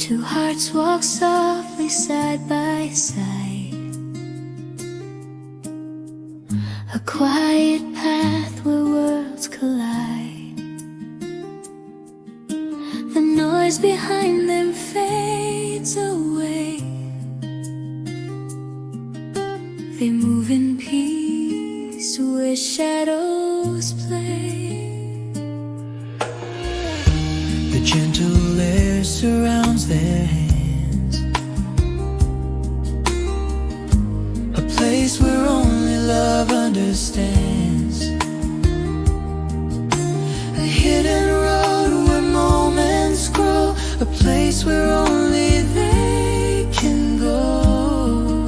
Two hearts walk softly side by side, a quiet path where worlds collide. The noise behind them fades away. They move in peace where shadows play. The gentle air surrounds their hands, a place where only love understands. A hidden road where moments grow, a place where only they can go.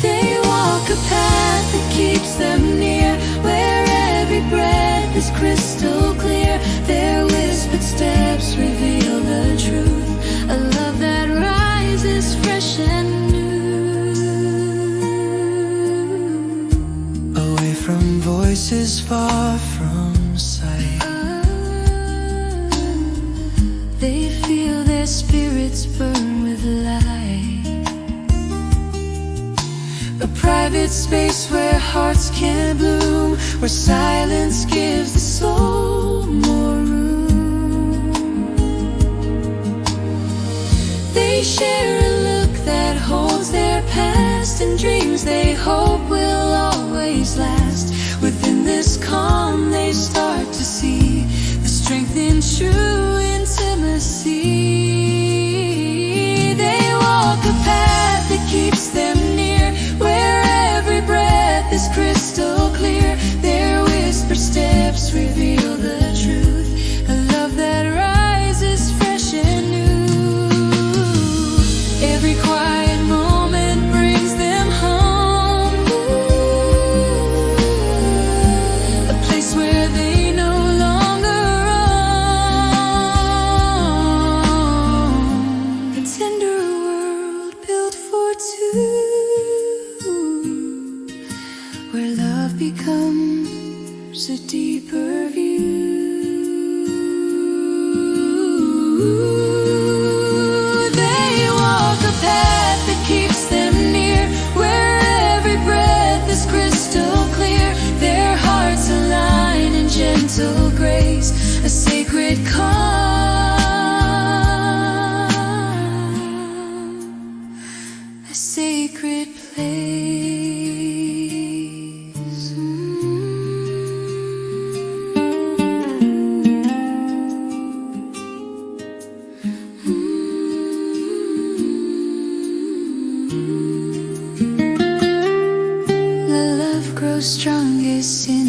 They walk a path that keeps them near, where every breath is crystal clear. Their whispered steps reveal the truth, a love that rises fresh and new. Away from voices, far from sight, They feel their spirits burn with light. a private space where hearts can bloom, where silence gives the soul more room. They share a look that holds their past and dreams they hope will always last. Within this calm they start to see the strength in true intimacy. They walk a path that keeps them near, where every breath is crystal clear. Their whispered steps reveal the truth, A love that rises fresh and new. every quiet moment brings them home, a place where they no longer roam. A tender world built for two, Where love becomes a deeper view. they walk a path that keeps them near, where every breath is crystal clear. Their hearts align in gentle grace, a sacred calm, A sacred place. The love grows strongest in